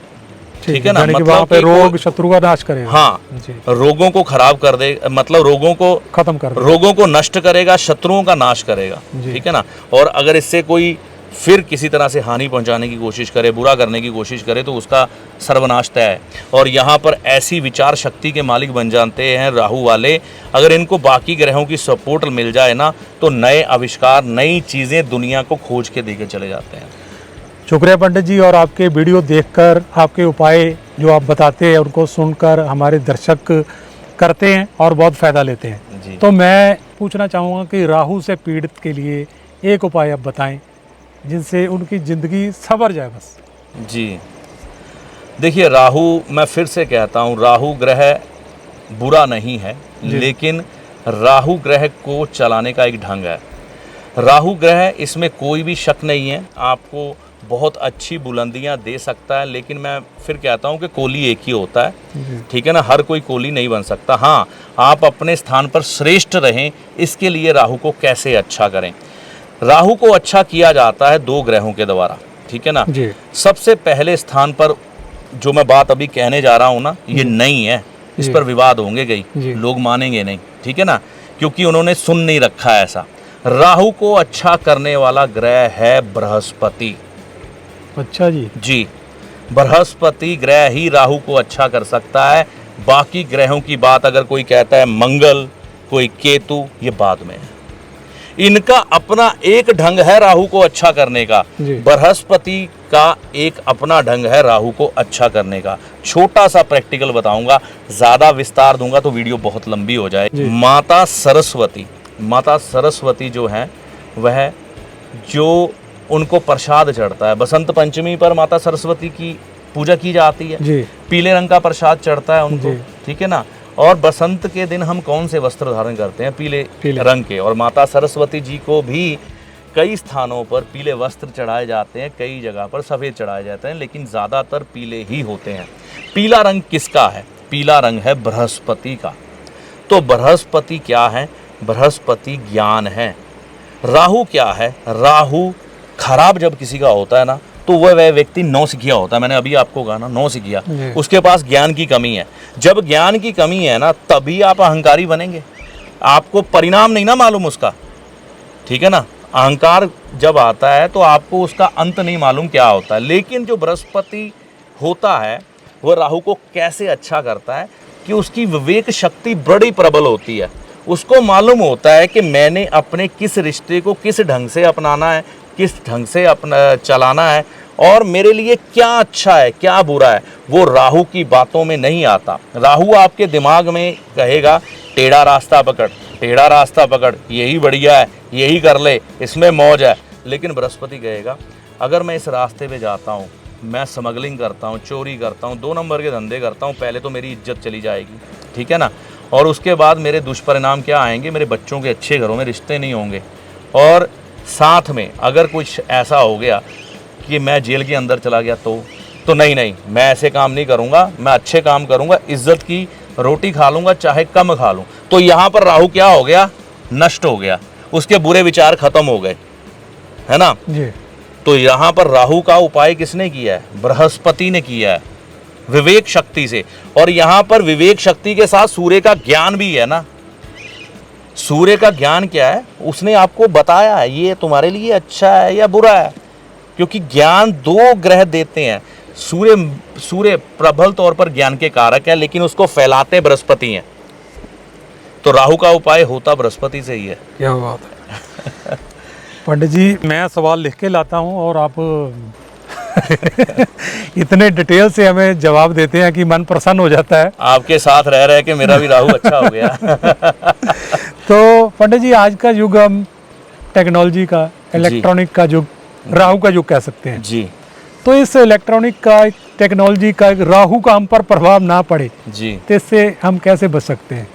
ठीक है ना, यानी कि मतलब वहाँ पे कि रोग शत्रु का नाश करेगा। हाँ, जी, रोगों को खराब कर दे, मतलब रोगों को खत्म कर देगा। रोगों को नष्ट करेगा, शत्रुओं का नाश करेगा। जी। ठीक है ना, और अगर इससे कोई फिर किसी तरह से हानि पहुंचाने की कोशिश करे, बुरा करने की कोशिश करे तो उसका सर्वनाश तय है। और यहाँ पर ऐसी विचार शक्ति के मालिक बन जाते हैं राहु वाले, अगर इनको बाकी ग्रहों की सपोर्ट मिल जाए ना तो नए आविष्कार, नई चीज़ें दुनिया को खोज के देके चले जाते हैं। शुक्रिया पंडित जी, और आपके वीडियो देखकर आपके उपाय जो आप बताते हैं उनको सुनकर हमारे दर्शक करते हैं और बहुत फ़ायदा लेते हैं। जी। तो मैं पूछना चाहूँगा कि राहु से पीड़ित के लिए एक उपाय आप बताएं जिनसे उनकी ज़िंदगी संवर जाए बस। जी, देखिए राहु, मैं फिर से कहता हूँ, राहु ग्रह बुरा नहीं है, लेकिन राहु ग्रह को चलाने का एक ढंग है। राहु ग्रह, इसमें कोई भी शक नहीं है, आपको बहुत अच्छी बुलंदियां दे सकता है, लेकिन मैं फिर कहता हूं कि कोली एक ही होता है। ठीक है ना, हर कोई कोली नहीं बन सकता। हाँ, आप अपने स्थान पर श्रेष्ठ रहें, इसके लिए राहु को कैसे अच्छा करें। राहु को अच्छा किया जाता है 2 ग्रहों के द्वारा। ठीक है ना, सबसे पहले स्थान पर जो मैं बात अभी कहने जा रहा हूं ना, ये नहीं है, इस पर विवाद होंगे, कई लोग मानेंगे नहीं। ठीक है ना, क्योंकि उन्होंने सुन नहीं रखा ऐसा। राहु को अच्छा करने वाला ग्रह है बृहस्पति। अच्छा जी। जी, बृहस्पति ग्रह ही राहु को अच्छा कर सकता है। बाकी ग्रहों की बात अगर कोई कहता है मंगल, कोई केतु, ये बाद में है। इनका अपना एक ढंग है राहु को अच्छा करने का, बृहस्पति का एक अपना ढंग है राहु को अच्छा करने का। छोटा सा प्रैक्टिकल बताऊंगा, ज्यादा विस्तार दूंगा तो वीडियो बहुत लंबी हो जाए। माता सरस्वती जो है वह, जो उनको प्रसाद चढ़ता है, बसंत पंचमी पर माता सरस्वती की पूजा की जाती है, पीले रंग का प्रसाद चढ़ता है उनको। ठीक है ना, और बसंत के दिन हम कौन से वस्त्र धारण करते हैं, पीले रंग के। और माता सरस्वती जी को भी कई स्थानों पर पीले वस्त्र चढ़ाए जाते हैं, कई जगह पर सफ़ेद चढ़ाए जाते हैं, लेकिन ज़्यादातर पीले ही होते हैं। पीला रंग किसका है? पीला रंग है बृहस्पति का। तो बृहस्पति क्या है? बृहस्पति ज्ञान है। राहु क्या है? राहु खराब जब किसी का होता है ना तो वह व्यक्ति नौसिखिया होता है। मैंने अभी आपको कहा ना, नौसिखिया, उसके पास ज्ञान की कमी है। जब ज्ञान की कमी है ना तभी आप अहंकारी बनेंगे, आपको परिणाम नहीं ना मालूम उसका। ठीक है ना, अहंकार जब आता है तो आपको उसका अंत नहीं मालूम क्या होता है। लेकिन जो बृहस्पति होता है वह राहु को कैसे अच्छा करता है कि उसकी विवेक शक्ति बड़ी प्रबल होती है। उसको मालूम होता है कि मैंने अपने किस रिश्ते को किस ढंग से अपनाना है, किस ढंग से अपना चलाना है, और मेरे लिए क्या अच्छा है क्या बुरा है। वो राहु की बातों में नहीं आता। राहु आपके दिमाग में कहेगा टेढ़ा रास्ता पकड़, टेढ़ा रास्ता पकड़, यही बढ़िया है, यही कर ले, इसमें मौज है। लेकिन बृहस्पति कहेगा अगर मैं इस रास्ते पे जाता हूँ, मैं स्मगलिंग करता हूँ, चोरी करता हूँ, 2 नंबर के धंधे करता हूँ, पहले तो मेरी इज्जत चली जाएगी। ठीक है ना, और उसके बाद मेरे दुष्परिणाम क्या आएंगे, मेरे बच्चों के अच्छे घरों में रिश्ते नहीं होंगे, और साथ में अगर कुछ ऐसा हो गया कि मैं जेल के अंदर चला गया तो नहीं, मैं ऐसे काम नहीं करूँगा, मैं अच्छे काम करूँगा, इज्जत की रोटी खा लूँगा चाहे कम खा लूँ। तो यहाँ पर राहु क्या हो गया? नष्ट हो गया, उसके बुरे विचार खत्म हो गए, है ना जी। तो यहाँ पर राहु का उपाय किसने किया है? बृहस्पति ने किया है, विवेक शक्ति से। और यहाँ पर विवेक शक्ति के साथ सूर्य का ज्ञान भी है ना। सूर्य का ज्ञान क्या है? उसने आपको बताया है ये तुम्हारे लिए अच्छा है या बुरा है, क्योंकि ज्ञान 2 ग्रह देते हैं। सूर्य प्रबल तौर पर ज्ञान के कारक है, लेकिन उसको फैलाते बृहस्पति हैं। तो राहु का उपाय होता बृहस्पति से ही है। क्या बात है पंडित जी, मैं सवाल लिख के लाता हूँ और आप इतने डिटेल से हमें जवाब देते हैं कि मन प्रसन्न हो जाता है। आपके साथ रह रहे कि मेरा भी राहु अच्छा हो गया। तो पंडित जी, आज का युग हम टेक्नोलॉजी का, इलेक्ट्रॉनिक का युग, राहु का युग कह सकते हैं जी। तो इस इलेक्ट्रॉनिक का, टेक्नोलॉजी का राहु का हम पर प्रभाव ना पड़े जी, तो इससे हम कैसे बच सकते हैं?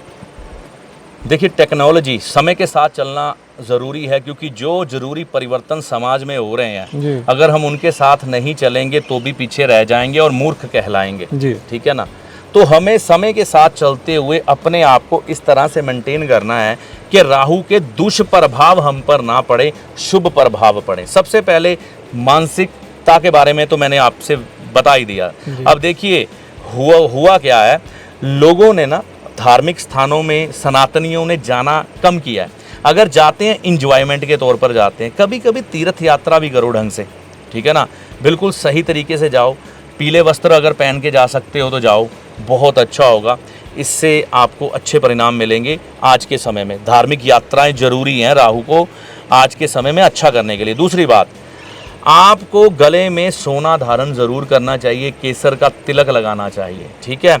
देखिए, टेक्नोलॉजी समय के साथ चलना ज़रूरी है, क्योंकि जो ज़रूरी परिवर्तन समाज में हो रहे हैं, अगर हम उनके साथ नहीं चलेंगे तो भी पीछे रह जाएंगे और मूर्ख कहलाएंगे। ठीक है ना। तो हमें समय के साथ चलते हुए अपने आप को इस तरह से मेंटेन करना है कि राहु के दुष्प्रभाव हम पर ना पड़े, शुभ प्रभाव पड़े। सबसे पहले मानसिकता के बारे में तो मैंने आपसे बता ही दिया। अब देखिए हुआ क्या है, लोगों ने ना धार्मिक स्थानों में सनातनियों ने जाना कम किया है। अगर जाते हैं इंजॉयमेंट के तौर पर जाते हैं, कभी कभी तीर्थ यात्रा भी करो ढंग से, ठीक है ना, बिल्कुल सही तरीके से जाओ। पीले वस्त्र अगर पहन के जा सकते हो तो जाओ, बहुत अच्छा होगा, इससे आपको अच्छे परिणाम मिलेंगे। आज के समय में धार्मिक यात्राएं जरूरी हैं राहु को आज के समय में अच्छा करने के लिए। दूसरी बात, आपको गले में सोना धारण ज़रूर करना चाहिए, केसर का तिलक लगाना चाहिए, ठीक है।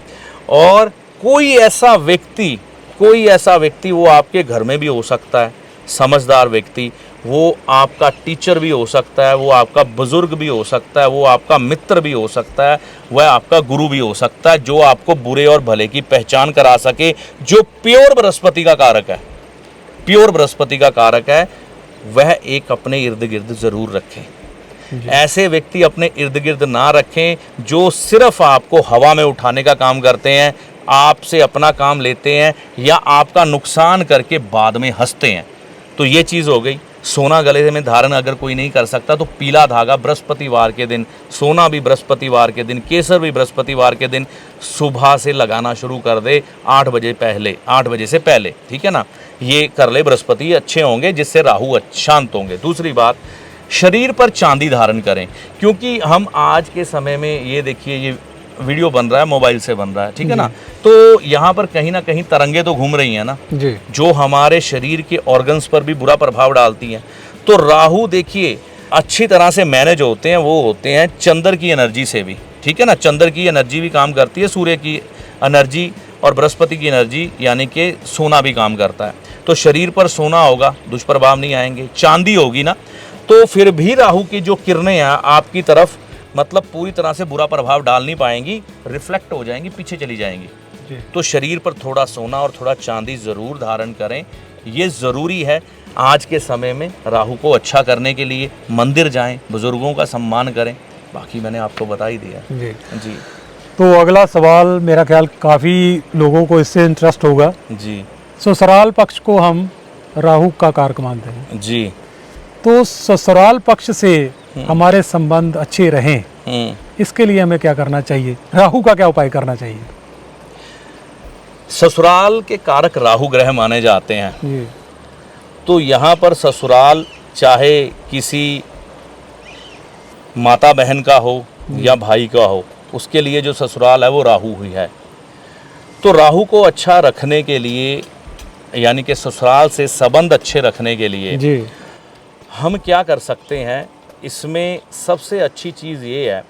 और कोई ऐसा व्यक्ति वो आपके घर में भी हो सकता है, समझदार व्यक्ति, वो आपका टीचर भी हो सकता है, वो आपका बुजुर्ग भी हो सकता है, वो आपका मित्र भी हो सकता है, वह आपका गुरु भी हो सकता है, जो आपको बुरे और भले की पहचान करा सके, जो प्योर बृहस्पति का कारक है, वह एक अपने इर्द गिर्द जरूर रखें। ऐसे व्यक्ति अपने इर्द गिर्द ना रखें जो सिर्फ आपको हवा में उठाने का काम करते हैं, आपसे अपना काम लेते हैं या आपका नुकसान करके बाद में हंसते हैं। तो ये चीज़ हो गई। सोना गले में धारण अगर कोई नहीं कर सकता तो पीला धागा बृहस्पतिवार के दिन, सोना भी बृहस्पतिवार के दिन, केसर भी बृहस्पतिवार के दिन सुबह से लगाना शुरू कर दे, 8 बजे से पहले, ठीक है ना। ये कर ले, बृहस्पति अच्छे होंगे, जिससे राहु शांत होंगे। दूसरी बात, शरीर पर चांदी धारण करें, क्योंकि हम आज के समय में ये देखिए, ये वीडियो बन रहा है, मोबाइल से बन रहा है, ठीक है ना, तो यहाँ पर कहीं ना कहीं तरंगे तो घूम रही हैं ना जी, जो हमारे शरीर के ऑर्गन्स पर भी बुरा प्रभाव डालती हैं। तो राहु देखिए अच्छी तरह से मैनेज होते हैं, वो होते हैं चंद्र की एनर्जी से भी, ठीक है ना। चंद्र की एनर्जी भी काम करती है, सूर्य की एनर्जी और बृहस्पति की एनर्जी यानी कि सोना भी काम करता है। तो शरीर पर सोना होगा, दुष्प्रभाव नहीं आएंगे। चांदी होगी ना, तो फिर भी राहु की जो किरणें हैं आपकी तरफ मतलब पूरी तरह से बुरा प्रभाव डाल नहीं पाएंगी, रिफ्लेक्ट हो जाएंगी, पीछे चली जाएंगी। तो शरीर पर थोड़ा सोना और थोड़ा चांदी ज़रूर धारण करें, ये ज़रूरी है आज के समय में। राहु को अच्छा करने के लिए मंदिर जाएं, बुज़ुर्गों का सम्मान करें, बाकी मैंने आपको बता ही दिया जी। तो अगला सवाल मेरा ख्याल काफ़ी लोगों को इससे इंटरेस्ट होगा जी। ससुराल पक्ष को हम राहु का कारक मानते हैं जी, तो ससुराल पक्ष से हमारे संबंध अच्छे रहें, इसके लिए हमें क्या करना चाहिए? राहु का क्या उपाय करना चाहिए? ससुराल के कारक राहु ग्रह माने जाते हैं, तो यहाँ पर ससुराल चाहे किसी माता बहन का हो या भाई का हो, उसके लिए जो ससुराल है वो राहु ही है। तो राहु को अच्छा रखने के लिए यानी कि ससुराल से संबंध अच्छे रखने के लिए जी, हम क्या कर सकते हैं? इसमें सबसे अच्छी चीज़ ये है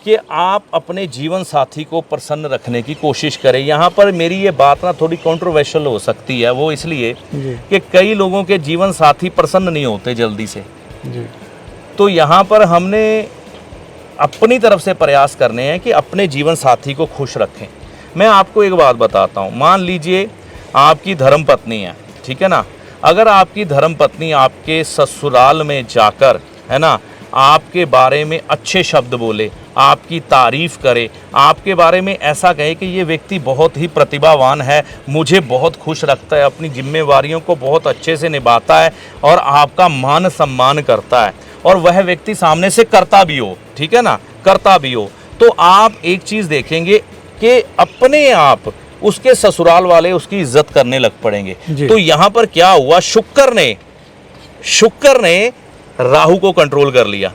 कि आप अपने जीवन साथी को प्रसन्न रखने की कोशिश करें। यहाँ पर मेरी ये बात ना थोड़ी कंट्रोवर्शियल हो सकती है, वो इसलिए कि कई लोगों के जीवन साथी प्रसन्न नहीं होते जल्दी से जी। तो यहाँ पर हमने अपनी तरफ से प्रयास करने हैं कि अपने जीवन साथी को खुश रखें। मैं आपको एक बात बताता हूँ, मान लीजिए आपकी धर्मपत्नी है, ठीक है ना। अगर आपकी धर्मपत्नी आपके ससुराल में जाकर, है ना, आपके बारे में अच्छे शब्द बोले, आपकी तारीफ करे, आपके बारे में ऐसा कहे कि ये व्यक्ति बहुत ही प्रतिभावान है, मुझे बहुत खुश रखता है, अपनी जिम्मेवारियों को बहुत अच्छे से निभाता है और आपका मान सम्मान करता है, और वह व्यक्ति सामने से करता भी हो, ठीक है ना, करता भी हो, तो आप एक चीज़ देखेंगे कि अपने आप उसके ससुराल वाले उसकी इज्जत करने लग पड़ेंगे। तो यहाँ पर क्या हुआ, शुक्र ने राहु को कंट्रोल कर लिया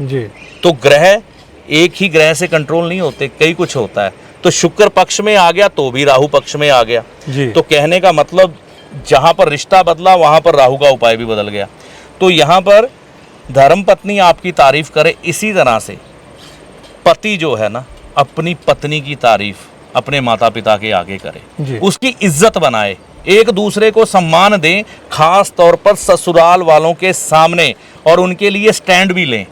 जी। तो ग्रह एक ही ग्रह से कंट्रोल नहीं होते, कई कुछ होता है। तो शुक्र पक्ष में आ गया तो भी राहु पक्ष में आ गया जी। तो कहने का मतलब जहां पर रिश्ता बदला वहां पर राहु का उपाय भी बदल गया। तो यहाँ पर धर्मपत्नी आपकी तारीफ करे, इसी तरह से पति जो है ना अपनी पत्नी की तारीफ अपने माता पिता के आगे करे, उसकी इज्जत बनाए, एक दूसरे को सम्मान दें, खास तौर पर ससुराल वालों के सामने, और उनके लिए स्टैंड भी लें,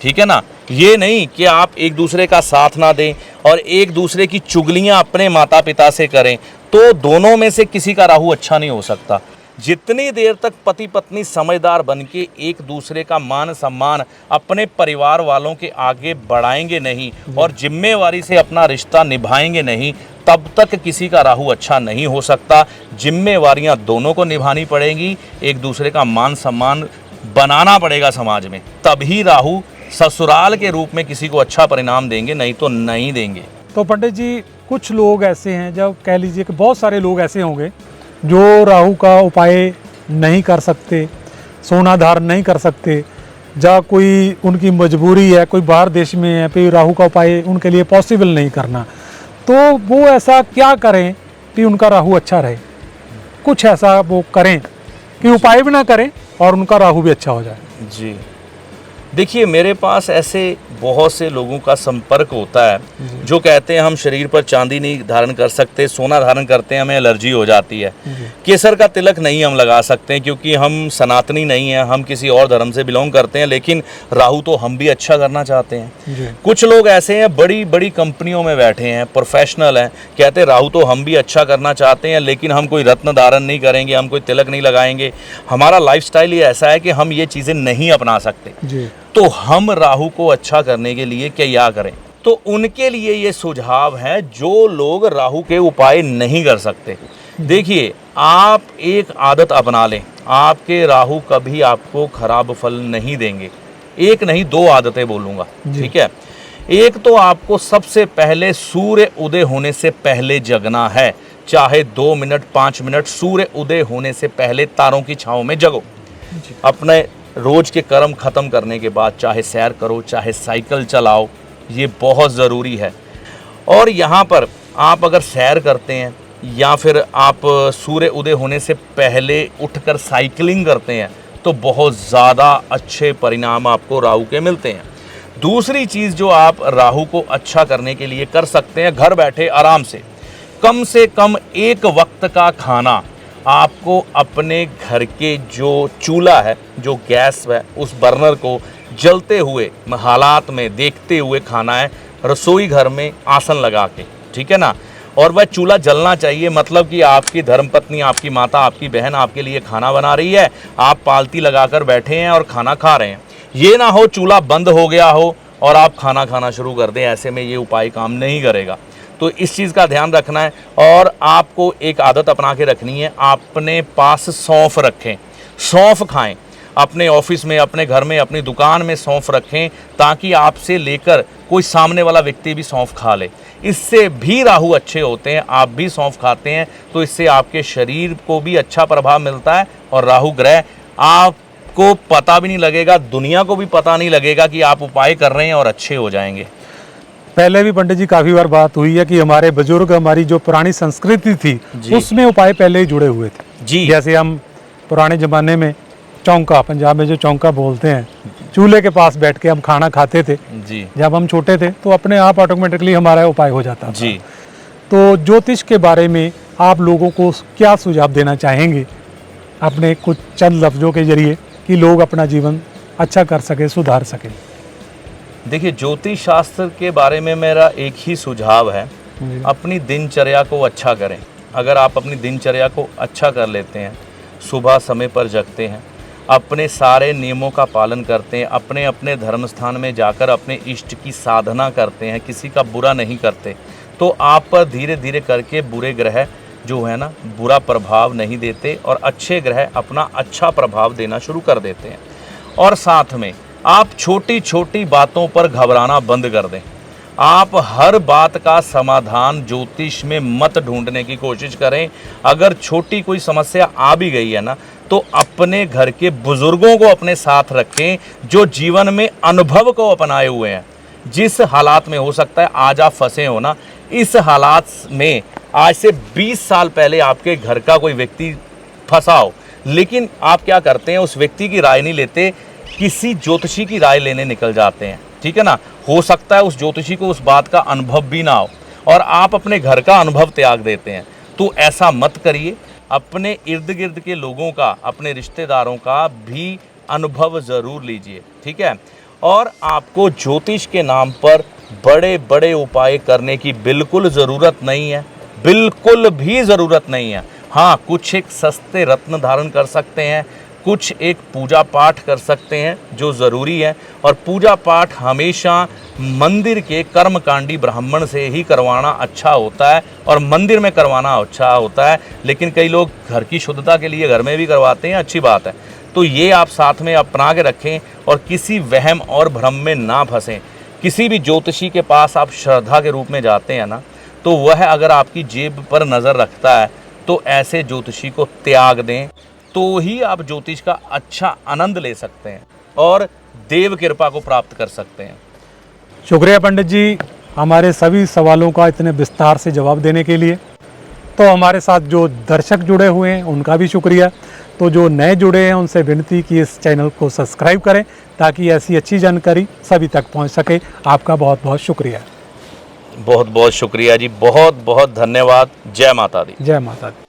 ठीक है ना। ये नहीं कि आप एक दूसरे का साथ ना दें और एक दूसरे की चुगलियां अपने माता पिता से करें, तो दोनों में से किसी का राहु अच्छा नहीं हो सकता। जितनी देर तक पति पत्नी समझदार बन के एक दूसरे का मान सम्मान अपने परिवार वालों के आगे बढ़ाएंगे नहीं और जिम्मेवारी से अपना रिश्ता निभाएंगे नहीं, तब तक किसी का राहु अच्छा नहीं हो सकता। जिम्मेवारियां दोनों को निभानी पड़ेंगी, एक दूसरे का मान सम्मान बनाना पड़ेगा समाज में, तभी राहु ससुराल के रूप में किसी को अच्छा परिणाम देंगे, नहीं तो नहीं देंगे। तो पंडित जी, कुछ लोग ऐसे हैं, जब कह लीजिए कि बहुत सारे लोग ऐसे होंगे जो राहु का उपाय नहीं कर सकते, सोना धारण नहीं कर सकते, या कोई उनकी मजबूरी है, कोई बाहर देश में है, फिर राहु का उपाय उनके लिए पॉसिबल नहीं करना, तो वो ऐसा क्या करें कि उनका राहु अच्छा रहे? कुछ ऐसा वो करें कि उपाय भी ना करें और उनका राहु भी अच्छा हो जाए। जी, देखिए मेरे पास ऐसे बहुत से लोगों का संपर्क होता है जो कहते हैं हम शरीर पर चांदी नहीं धारण कर सकते, सोना धारण करते हैं हमें एलर्जी हो जाती है, केसर का तिलक नहीं हम लगा सकते हैं क्योंकि हम सनातनी नहीं हैं, हम किसी और धर्म से बिलोंग करते हैं, लेकिन राहु तो हम भी अच्छा करना चाहते हैं। कुछ लोग ऐसे हैं बड़ी बड़ी कंपनियों में बैठे हैं, प्रोफेशनल हैं, कहते हैं राहु तो हम भी अच्छा करना चाहते हैं, लेकिन हम कोई रत्न धारण नहीं करेंगे, हम कोई तिलक नहीं लगाएंगे, हमारा लाइफस्टाइल ये ऐसा है कि हम ये चीज़ें नहीं अपना सकते। तो हम राहु को अच्छा करने के लिए क्या करें? तो उनके लिए ये सुझाव है जो लोग राहु के उपाय नहीं कर सकते। देखिए, आप एक आदत अपना लें, आपके राहु कभी आपको खराब फल नहीं देंगे। एक नहीं, दो आदतें बोलूँगा, ठीक है? एक तो आपको सबसे पहले सूर्य उदय होने से पहले जगना है, चाहे 2 मिनट 5 मिनट सूर्य उदय होने से पहले तारों की छाँव में जगो। अपने रोज के कर्म खत्म करने के बाद चाहे सैर करो, चाहे साइकिल चलाओ, ये बहुत ज़रूरी है। और यहाँ पर आप अगर सैर करते हैं या फिर आप सूर्य उदय होने से पहले उठकर साइकिलिंग करते हैं तो बहुत ज़्यादा अच्छे परिणाम आपको राहु के मिलते हैं। दूसरी चीज़ जो आप राहु को अच्छा करने के लिए कर सकते हैं, घर बैठे आराम से कम एक वक्त का खाना आपको अपने घर के जो चूल्हा है, जो गैस है, उस बर्नर को जलते हुए हालात में देखते हुए खाना है, रसोई घर में आसन लगा के, ठीक है ना? और वह चूल्हा जलना चाहिए, मतलब कि आपकी धर्मपत्नी, आपकी माता, आपकी बहन आपके लिए खाना बना रही है, आप पालती लगाकर बैठे हैं और खाना खा रहे हैं। ये ना हो चूल्हा बंद हो गया हो और आप खाना खाना शुरू कर दें, ऐसे में ये उपाय काम नहीं करेगा। तो इस चीज़ का ध्यान रखना है। और आपको एक आदत अपना के रखनी है, अपने पास सौंफ रखें, सौंफ खाएं, अपने ऑफिस में, अपने घर में, अपनी दुकान में सौंफ रखें, ताकि आपसे लेकर कोई सामने वाला व्यक्ति भी सौंफ खा ले। इससे भी राहु अच्छे होते हैं। आप भी सौंफ खाते हैं तो इससे आपके शरीर को भी अच्छा प्रभाव मिलता है और राहु ग्रह आपको पता भी नहीं लगेगा, दुनिया को भी पता नहीं लगेगा कि आप उपाय कर रहे हैं और अच्छे हो जाएंगे। पहले भी पंडित जी काफ़ी बार बात हुई है कि हमारे बुजुर्ग, हमारी जो पुरानी संस्कृति थी उसमें उपाय पहले ही जुड़े हुए थे जी। जैसे हम पुराने ज़माने में चौंका, पंजाब में जो चौंका बोलते हैं, चूल्हे के पास बैठ के हम खाना खाते थे जी। जब हम छोटे थे, तो अपने आप ऑटोमेटिकली हमारा उपाय हो जाता था जी। तो ज्योतिष के बारे में आप लोगों को क्या सुझाव देना चाहेंगे अपने कुछ चंद लफ्ज़ों के जरिए कि लोग अपना जीवन अच्छा कर सके, सुधार सकें? देखिए, ज्योतिष शास्त्र के बारे में मेरा एक ही सुझाव है, अपनी दिनचर्या को अच्छा करें। अगर आप अपनी दिनचर्या को अच्छा कर लेते हैं, सुबह समय पर जगते हैं, अपने सारे नियमों का पालन करते हैं, अपने अपने धर्म स्थान में जाकर अपने इष्ट की साधना करते हैं, किसी का बुरा नहीं करते, तो आप पर धीरे धीरे करके बुरे ग्रह जो है ना बुरा प्रभाव नहीं देते और अच्छे ग्रह अपना अच्छा प्रभाव देना शुरू कर देते हैं। और साथ में आप छोटी छोटी बातों पर घबराना बंद कर दें। आप हर बात का समाधान ज्योतिष में मत ढूंढने की कोशिश करें। अगर छोटी कोई समस्या आ भी गई है ना, तो अपने घर के बुजुर्गों को अपने साथ रखें जो जीवन में अनुभव को अपनाए हुए हैं। जिस हालात में हो सकता है आज आप फंसे हो ना, इस हालात में आज से 20 साल पहले आपके घर का कोई व्यक्ति फंसा हो, लेकिन आप क्या करते हैं, उस व्यक्ति की राय नहीं लेते, किसी ज्योतिषी की राय लेने निकल जाते हैं, ठीक है ना। हो सकता है उस ज्योतिषी को उस बात का अनुभव भी ना हो और आप अपने घर का अनुभव त्याग देते हैं। तो ऐसा मत करिए। अपने इर्द गिर्द के लोगों का, अपने रिश्तेदारों का भी अनुभव ज़रूर लीजिए, ठीक है। और आपको ज्योतिष के नाम पर बड़े बड़े उपाय करने की बिल्कुल ज़रूरत नहीं है, बिल्कुल भी ज़रूरत नहीं है। हाँ, कुछ एक सस्ते रत्न धारण कर सकते हैं, कुछ एक पूजा पाठ कर सकते हैं जो ज़रूरी है। और पूजा पाठ हमेशा मंदिर के कर्मकांडी ब्राह्मण से ही करवाना अच्छा होता है और मंदिर में करवाना अच्छा होता है। लेकिन कई लोग घर की शुद्धता के लिए घर में भी करवाते हैं, अच्छी बात है। तो ये आप साथ में अपना के रखें और किसी वहम और भ्रम में ना फंसें। किसी भी ज्योतिषी के पास आप श्रद्धा के रूप में जाते हैं ना, तो वह अगर आपकी जेब पर नज़र रखता है तो ऐसे ज्योतिषी को त्याग दें, तो ही आप ज्योतिष का अच्छा आनंद ले सकते हैं और देव कृपा को प्राप्त कर सकते हैं। शुक्रिया पंडित जी, हमारे सभी सवालों का इतने विस्तार से जवाब देने के लिए। तो हमारे साथ जो दर्शक जुड़े हुए हैं उनका भी शुक्रिया। तो जो नए जुड़े हैं उनसे विनती कि इस चैनल को सब्सक्राइब करें ताकि ऐसी अच्छी जानकारी सभी तक पहुंच सके। आपका बहुत बहुत शुक्रिया। बहुत बहुत शुक्रिया जी, बहुत बहुत धन्यवाद। जय माता दी। जय माता दी।